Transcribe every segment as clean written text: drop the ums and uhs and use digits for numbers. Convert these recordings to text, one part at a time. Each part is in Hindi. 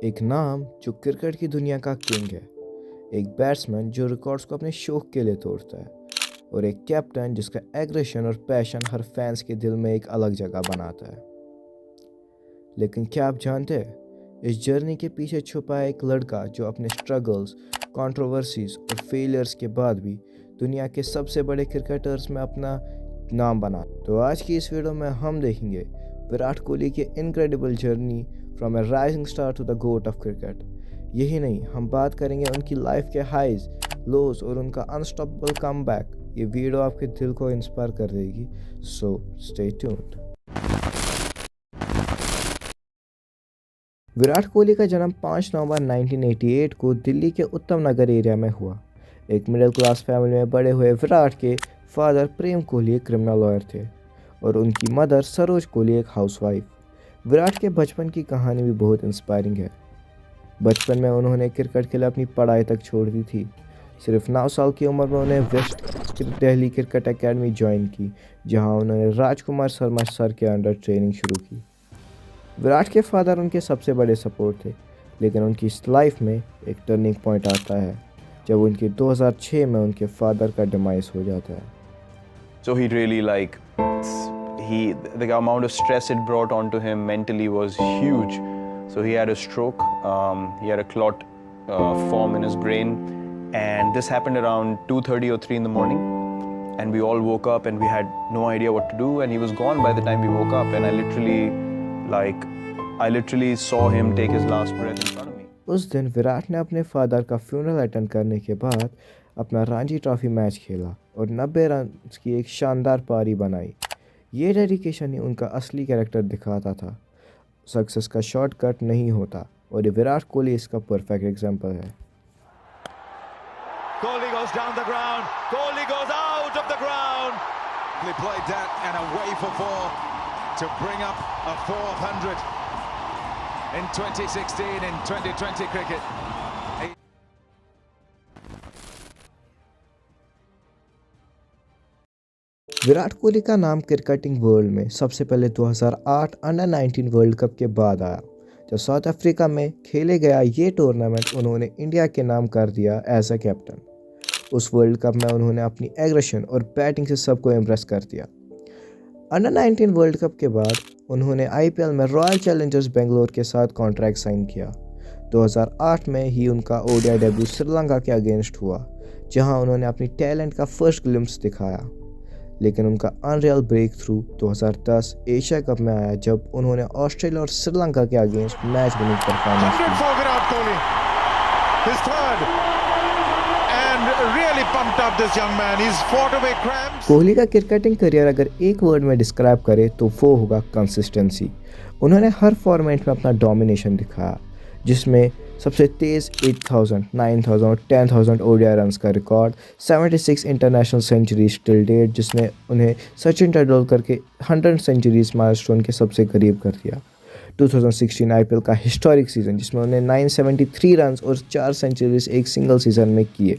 एक नाम जो क्रिकेट की दुनिया का किंग है, एक बैट्समैन जो रिकॉर्ड्स को अपने शौक के लिए तोड़ता है, और एक कैप्टन जिसका एग्रेशन और पैशन हर फैंस के दिल में एक अलग जगह बनाता है। लेकिन क्या आप जानते हैं, इस जर्नी के पीछे छुपा है एक लड़का जो अपने स्ट्रगल्स, कंट्रोवर्सीज और फेलियर्स के बाद भी दुनिया के सबसे बड़े क्रिकेटर्स में अपना नाम बना। तो आज की इस वीडियो में हम देखेंगे विराट कोहली की incredible journey from a rising star to the GOAT of cricket. यही नहीं, हम बात करेंगे उनकी लाइफ के हाइज, लोज और उनका अनस्टॉपेबल कमबैक। ये वीडियो आपके दिल को इंस्पायर कर देगी, so stay tuned. Virat Kohli का जन्म 5 नवंबर 1988 को दिल्ली के उत्तम नगर एरिया में हुआ। एक मिडिल क्लास फैमिली में बड़े हुए विराट के फादर प्रेम कोहली एक क्रिमिनल लॉयर थे और उनकी मदर सरोज कोहली एक हाउसवाइफ। विराट के बचपन की कहानी भी बहुत इंस्पायरिंग है। बचपन में उन्होंने क्रिकेट के लिए अपनी पढ़ाई तक छोड़ दी थी। सिर्फ 9 साल की उम्र में उन्हें West Delhi cricket academy join की, जहां उन्होंने राजकुमार शर्मा सर के अंडर ट्रेनिंग शुरू की। विराट के फादर उनके सबसे बड़े सपोर्ट थे, लेकिन उनकी इस लाइफ में एक टर्निंग पॉइंट आता है जब उनके 2006 में उनके फादर का डिमाइस हो जाता है। So he really the amount of stress it brought onto him mentally was huge. So he had a stroke, he had a clot form in his brain, and this happened around 2:30 or 3 in the morning. And we all woke up and we had no idea what to do, and he was gone by the time we woke up. And I literally saw him take his last breath in front of me. उस दिन विराट ने अपने फादर का फ्यूनरल अटेंड करने के बाद अपना रणजी ट्रॉफी मैच खेला और 90 रन की एक शानदार पारी बनाई। ये डेडिकेशन ही उनका असली कैरेक्टर दिखाता था। सक्सेस का शॉर्टकट नहीं होता, और ये विराट कोहली इसका परफेक्ट एग्जांपल है। Kohli goes down the ground. Kohli goes out of the ground. He played that and away for 4 to bring up a 400 in 2016 in 2020 cricket. Virat Kohli का नाम क्रिकेटिंग वर्ल्ड में सबसे पहले 2008 अंडर 19 वर्ल्ड कप के बाद आया। जब साउथ अफ्रीका में खेले गया ये टूर्नामेंट उन्होंने इंडिया के नाम कर दिया एज अ कैप्टन। उस वर्ल्ड कप में उन्होंने अपनी एग्रेशन और बैटिंग से सबको इम्प्रेस कर दिया। अंडर 19 वर्ल्ड कप के बाद उन्होंने आईपीएल में रॉयल चैलेंजर्स बेंगलोर के साथ कॉन्ट्रैक्ट साइन किया। 2008 में ही उनका ओडीआई डेब्यू श्रीलंका के अगेंस्ट हुआ, जहां उन्होंने अपनी टैलेंट का फर्स्ट ग्लिम्स दिखाया। लेकिन उनका unreal break through 2010 Asia cup में आया, जब उन्होंने ऑस्ट्रेलिया और श्रीलंका के अगेंस्ट मैच विनिंग परफॉर्मेंस की। कोहली का क्रिकेटिंग करियर अगर एक वर्ड में डिस्क्राइब करे तो वो होगा कंसिस्टेंसी। उन्होंने हर फॉर्मेट में अपना डोमिनेशन दिखाया, जिसमें सबसे तेज़ 8000, 9000 और 10000 ओडीआई रन्स का record, 76 international centuries till date, जिसने उन्हें सचिन तेंदुलकर के 100 सेंचुरीज माइलस्टोन के सबसे करीब कर दिया। 2016 आईपीएल का हिस्टोरिक सीज़न, जिसमें उन्हें 973 रन्स और 4 सेंचुरीज एक सिंगल सीज़न में किए।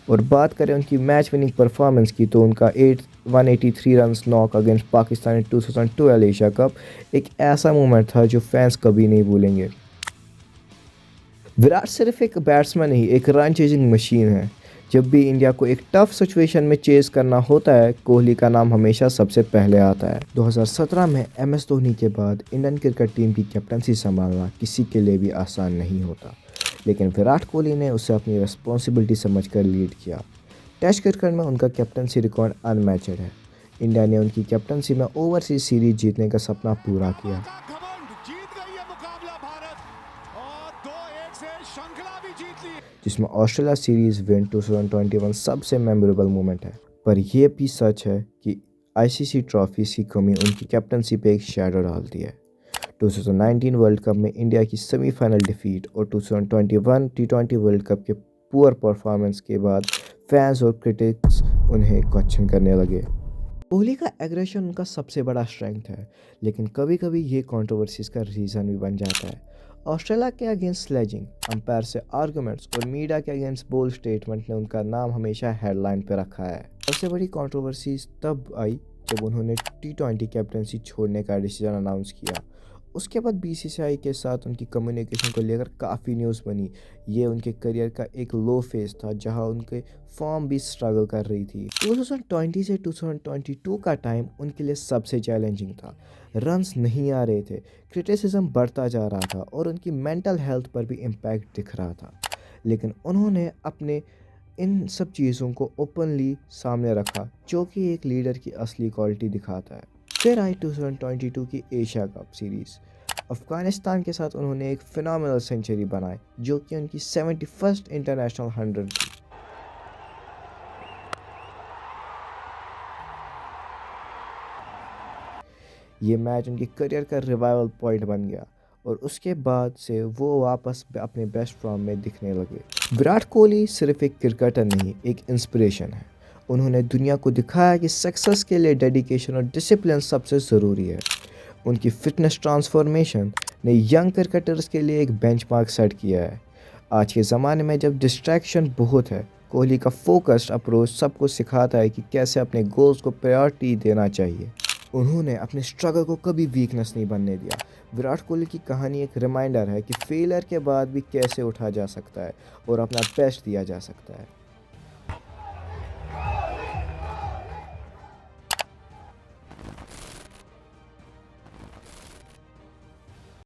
और बात करें उनकी मैच विनिंग परफॉर्मेंस की, तो उनका 183 runs knock against Pakistan in 2012 Asia cup एक ऐसा मोमेंट था जो फैंस कभी नहीं भूलेंगे। विराट सिर्फ एक बैट्समैन नहीं, एक रन चेजिंग मशीन है। जब भी इंडिया को एक टफ सिचुएशन में चेज करना होता है, कोहली का नाम हमेशा सबसे पहले आता है। 2017 में एमएस धोनी के बाद इंडियन क्रिकेट टीम की कैप्टनसी संभालना किसी के लिए भी आसान नहीं होता, लेकिन विराट कोहली ने उसे अपनी रिस्पॉन्सिबिलिटी समझकर लीड किया। टेस्ट क्रिकेट में उनका कैप्टनसी रिकॉर्ड अनमैचड है। इंडिया ने उनकी कैप्टनसी में ओवरसीज सीरीज जीतने का सपना पूरा किया, जिसमें ऑस्ट्रेलिया सीरीज विन 2021 सबसे मेमोरेबल मोमेंट है। पर यह भी सच है कि आईसीसी ट्रॉफीज की कमी उनकी कैप्टनसी पे एक शैडो डालती है। 2019 वर्ल्ड कप में इंडिया की सेमीफाइनल डिफीट और 2021 टी20 वर्ल्ड कप के पुअर परफॉर्मेंस के बाद फैंस और क्रिटिक्स उन्हें क्वेश्चन करने लगे। कोहली का एग्रेशन उनका सबसे बड़ा स्ट्रेंथ है, लेकिन कभी कभी ये कंट्रोवर्सीज का रीज़न भी बन जाता है। ऑस्ट्रेलिया के अगेंस्ट स्लेजिंग, अंपायर से आर्गुमेंट्स और मीडिया के अगेंस्ट बोल्ड स्टेटमेंट ने उनका नाम हमेशा हेडलाइन पर रखा है। सबसे बड़ी कंट्रोवर्सीज तब आई जब उन्होंने टी20 कैप्टनसी छोड़ने का डिसीजन अनाउंस किया उसके बाद बीसीसीआई के साथ उनकी कम्युनिकेशन को लेकर काफ़ी न्यूज़ बनी। ये उनके करियर का एक लो फेज था जहां उनके फॉर्म भी स्ट्रगल कर रही थी। 2020 से 2022 का टाइम उनके लिए सबसे चैलेंजिंग था। रन्स नहीं आ रहे थे, क्रिटिसिज्म बढ़ता जा रहा था और उनकी मेंटल हेल्थ पर भी इम्पैक्ट दिख रहा था। लेकिन उन्होंने अपने इन सब चीज़ों को ओपनली सामने रखा, जो कि एक लीडर की असली क्वालिटी दिखाता है। फिर आई 2022 की एशिया कप सीरीज़। अफ़गानिस्तान के साथ उन्होंने एक फिनोमिनल सेंचुरी बनाई, जो कि उनकी 71st इंटरनेशनल 100 थी। ये मैच उनके करियर का रिवाइवल पॉइंट बन गया और उसके बाद से वो वापस अपने बेस्ट फॉर्म में दिखने लगे। विराट कोहली सिर्फ एक क्रिकेटर नहीं, एक इंस्पिरेशन है। उन्होंने दुनिया को दिखाया कि सक्सेस के लिए डेडिकेशन और डिसिप्लिन सबसे ज़रूरी है। उनकी फिटनेस ट्रांसफॉर्मेशन ने यंग क्रिकेटर्स के लिए एक बेंचमार्क सेट किया है। आज के ज़माने में जब डिस्ट्रैक्शन बहुत है, कोहली का फोकस्ड अप्रोच सबको सिखाता है कि कैसे अपने गोल्स को प्रायोरिटी देना चाहिए। उन्होंने अपने स्ट्रगल को कभी वीकनेस नहीं बनने दिया। विराट कोहली की कहानी एक रिमाइंडर है कि फेलियर के बाद भी कैसे उठा जा सकता है और अपना बेस्ट दिया जा सकता है।